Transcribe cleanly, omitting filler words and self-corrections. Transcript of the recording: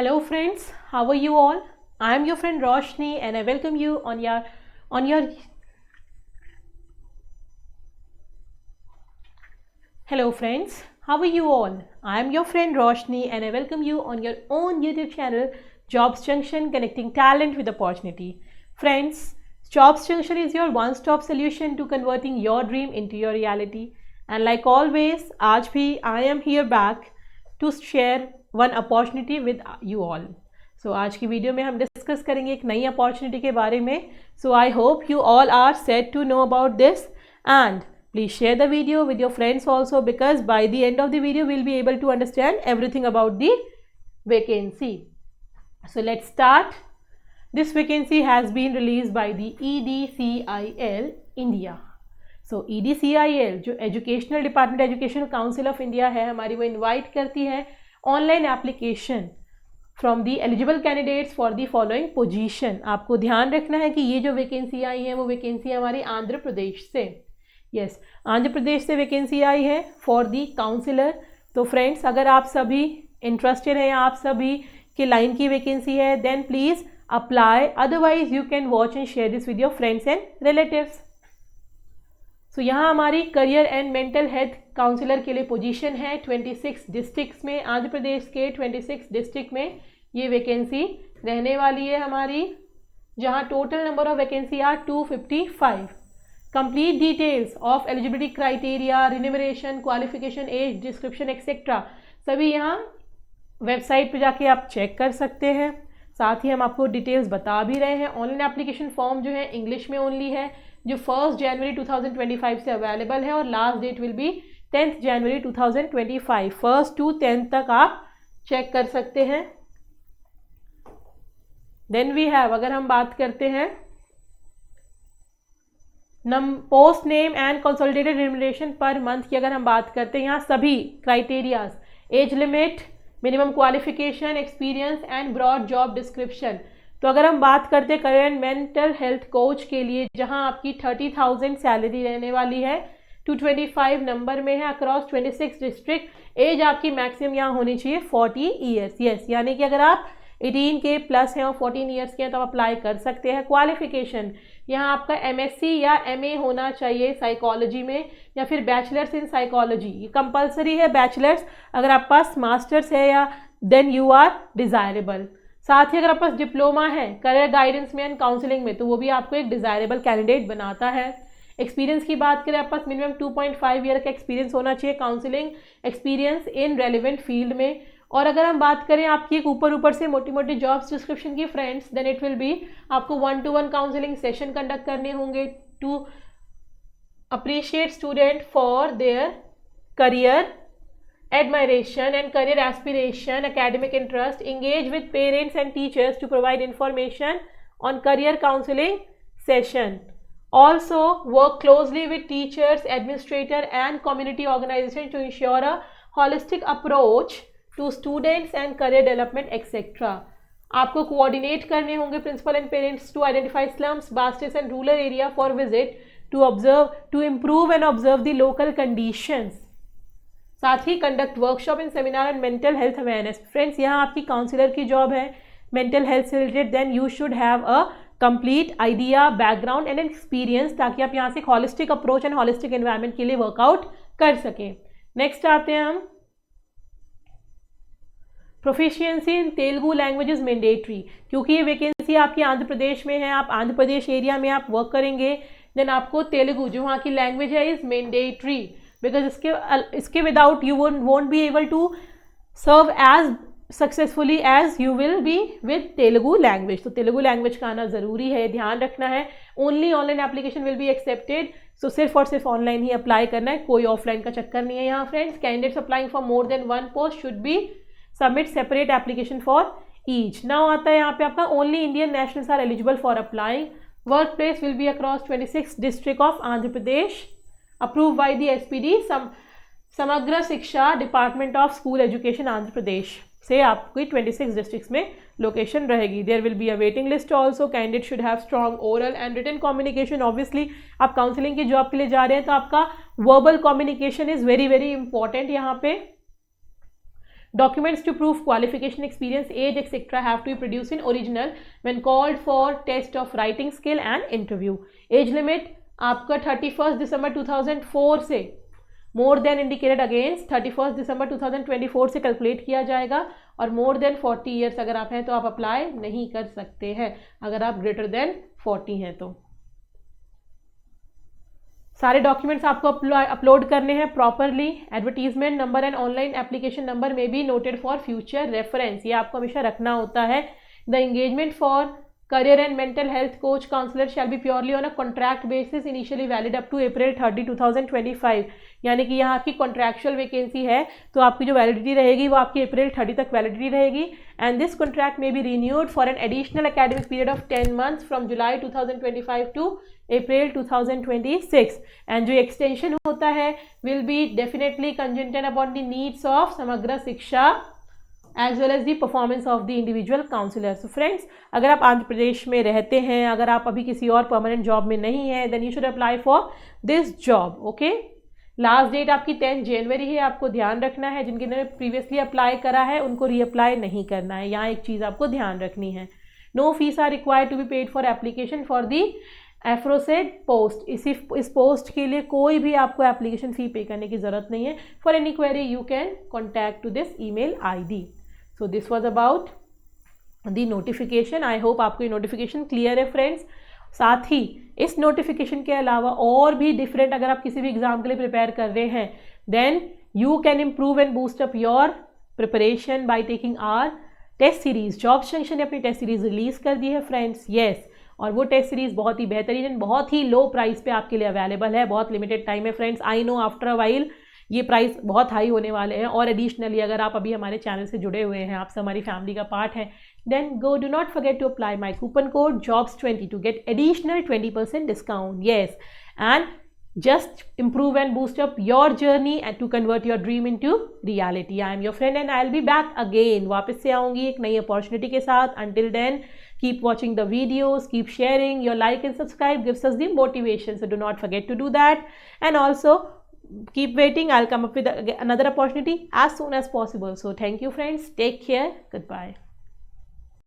Hello friends, how are you all? I am your friend Roshni and I welcome you on your Hello friends, how are you all? I am your friend Roshni and I welcome you on your own YouTube channel Jobs Junction, connecting talent with opportunity. Friends, Jobs Junction is your one-stop solution to converting your dream into your reality. And like always, आज भी I am here back to share one opportunity with you all. So आज की video में हम discuss करेंगे एक नई opportunity के बारे में. So I hope you all are set to know about this, and please share the video with your friends also, because by the end of the video we'll be able to understand everything about the vacancy. So let's start. This vacancy has been released by the EDCIL India. So EDCIL जो educational department education council of India है हमारी, वो invite करती है online application from the eligible candidates for the following position. आपको ध्यान रखना है कि ये जो वैकेंसी आई है वो वैकेंसी हमारी आंध्र प्रदेश से, यस आंध्र प्रदेश से वैकेंसी आई है फॉर दी काउंसिलर. तो फ्रेंड्स, अगर आप सभी इंटरेस्टेड हैं, आप सभी के लाइन की वैकेंसी है, then please apply. Otherwise you can watch and share this with your friends and relatives. So यहाँ हमारी career and mental health counsellor के लिए पोजीशन है 26 डिस्ट्रिक्ट्स में. आंध्र प्रदेश के 26 डिस्ट्रिक्ट में ये वैकेंसी रहने वाली है हमारी, जहाँ total number of vacancy are 255. Complete details of eligibility criteria, renumeration, qualification, age, description etcetera सभी यहाँ वेबसाइट पे जाके आप चेक कर सकते हैं. साथ ही हम आपको डिटेल्स बता भी रहे हैं. ऑनलाइन एप्लीकेशन फॉर्म जो है इंग्लिश में ओनली है, जो 1 जनवरी 2025 से अवेलेबल है, और last date will be 10 January 2025. 1 to 10 तक आप चेक कर सकते हैं. देन वी हैव, अगर हम बात करते हैं post name and consolidated remuneration per month की, अगर हम बात करते हैं यहाँ सभी criterias, age limit, minimum qualification, experience and broad job description. तो अगर हम बात करते हैं career and mental health coach के लिए, जहां आपकी 30,000 सैलरी रहने वाली है, 225 नंबर में है अक्रॉस 26 डिस्ट्रिक्ट. एज आपकी मैक्सिमम यहाँ होनी चाहिए 40 ईयर्स, यस यानी कि अगर आप 18 के प्लस हैं और 14 ईयर्स के हैं तो आप अप्लाई कर सकते हैं. क्वालिफिकेशन यहाँ आपका MSc या MA होना चाहिए साइकोलॉजी में, या फिर बैचलर्स इन साइकोलॉजी. ये कंपलसरी है बैचलर्स. अगर आप पास मास्टर्स है या देन यू आर डिज़ायरेबल. साथ ही अगर आपके पास डिप्लोमा है करियर गाइडेंस में एंड काउंसलिंग में, तो वो भी आपको एक डिज़ायरेबल कैंडिडेट बनाता है. एक्सपीरियंस की बात करें, आपके पास मिनिमम 2.5 ईयर का एक्सपीरियंस होना चाहिए, counselling experience in relevant field में. और अगर हम बात करें आपकी एक ऊपर से मोटी मोटी जॉब्स डिस्क्रिप्शन की friends, then it will be आपको 1-to-1 काउंसलिंग सेशन कंडक्ट करने होंगे to appreciate student for their career admiration and career aspiration, academic interest, engage with parents and teachers to provide information on career counseling session. Also work closely with teachers, administrator and community organization to ensure a holistic approach to students and career development etc. आपको coordinate करने होंगे principal and parents to identify slums, bastis and rural area for visit to improve and observe the local conditions. साथ ही conduct workshop in seminar and mental health awareness. Friends, यहाँ आपकी counsellor की job है mental health से related, then you should have a complete idea, background and experience, ताकि आप यहाँ से holistic approach and holistic environment के लिए वर्कआउट कर सकें. नेक्स्ट आते हैं हम, proficiency in Telugu language is mandatory. क्योंकि ये वैकेंसी आपकी आंध्र प्रदेश में है, आप आंध्र प्रदेश एरिया में आप वर्क करेंगे, देन आपको तेलुगु जो वहाँ की लैंग्वेज है इज मैंडेटरी, बिकॉज इसके without you won't be able to serve as successfully as you will be with Telugu language. तो तेलुगु लैंग्वेज का आना ज़रूरी है, ध्यान रखना है. Only online application will be accepted. So सिर्फ और सिर्फ ऑनलाइन ही अप्लाई करना है, कोई ऑफलाइन का चक्कर नहीं है यहाँ friends. Candidates applying for more than 1 post should be submit separate application for each. Now आता है यहाँ पे आपका only Indian nationals are eligible for applying. Work place will be across 26 district of Andhra Pradesh, approved by the SPD Samagra Shiksha department of school education Andhra Pradesh से आपकी 26 districts में location रहेगी. There will be a waiting list also. Candidate should have strong oral and written communication. Obviously आप counselling की job के लिए जा रहे हैं तो आपका verbal communication is very very important यहाँ पे. Documents to prove qualification, experience, age, etc. have to be produced in original when called for test of writing skill and interview. Age limit आपका 31 दिसंबर 2004 से मोर देन इंडिकेटेड अगेंस्ट 31 दिसंबर 2024 से calculate किया जाएगा, और more than 40 years अगर आप हैं तो आप अप्लाई नहीं कर सकते हैं अगर आप ग्रेटर देन 40 हैं तो। सारे डॉक्यूमेंट्स आपको अपलोड करने हैं properly. Advertisement number and online application number may be noted for future reference, ये आपको हमेशा रखना होता है। The engagement for career and mental health coach counsellor shall be purely on a contract basis initially valid up to April 30, 2025। यानी कि यहाँ आपकी कॉन्ट्रैक्चुअल वैकेंसी है तो आपकी जो वैलिडिटी रहेगी वो आपकी अप्रैल 30 तक वैलिडिटी रहेगी। And this contract may be renewed for an additional academic period of 10 months from July 2025 to April 2026। And जो एक्सटेंशन होता है will be definitely contingent upon the needs of Samagra Shiksha as well as the performance of the individual counsellor. So friends, अगर आप आंध्र प्रदेश में रहते हैं, अगर आप अभी किसी और परमानेंट जॉब में नहीं है, then you should apply for this job. Okay, last date आपकी 10 जनवरी है, आपको ध्यान रखना है। जिनके ने प्रीवियसली अप्लाई करा है उनको रीअप्लाई नहीं करना है, यहाँ एक चीज़ आपको ध्यान रखनी है। No fees are required to be paid for application for the aforesaid post. इस पोस्ट के लिए कोई भी आपको एप्लीकेशन फ़ी पे करने की ज़रूरत नहीं है। For any query you can contact to this email ID। So this was about the notification. I hope आपको ये नोटिफिकेशन क्लियर है फ्रेंड्स। साथ ही इस नोटिफिकेशन के अलावा और भी डिफरेंट, अगर आप किसी भी एग्जाम के लिए प्रिपेयर कर रहे हैं, then you can improve and boost up your preparation by taking our test series. Job Junction ने अपनी टेस्ट सीरीज रिलीज कर दी है फ्रेंड्स, यस। और वो टेस्ट सीरीज बहुत ही बेहतरीन एंड बहुत ही लो प्राइस पे आपके लिए अवेलेबल है। बहुत लिमिटेड टाइम है friends. I know after a while ये प्राइस बहुत हाई होने वाले हैं। और एडिशनली अगर आप अभी हमारे चैनल से जुड़े हुए हैं, आप सब हमारी फैमिली का पार्ट हैं, then do not forget to apply my coupon code JOBS20 to get additional 20% discount. Yes, and just improve and boost up your journey and to convert your dream into reality. I am your friend and I'll be back again. वापस से आऊँगी एक नई opportunity के साथ। Until then, keep watching the videos, keep sharing. Your like and subscribe gives us the motivation, so do not forget to do that. And also keep waiting. I'll come up with another opportunity as soon as possible. So thank you friends. Take care. Goodbye.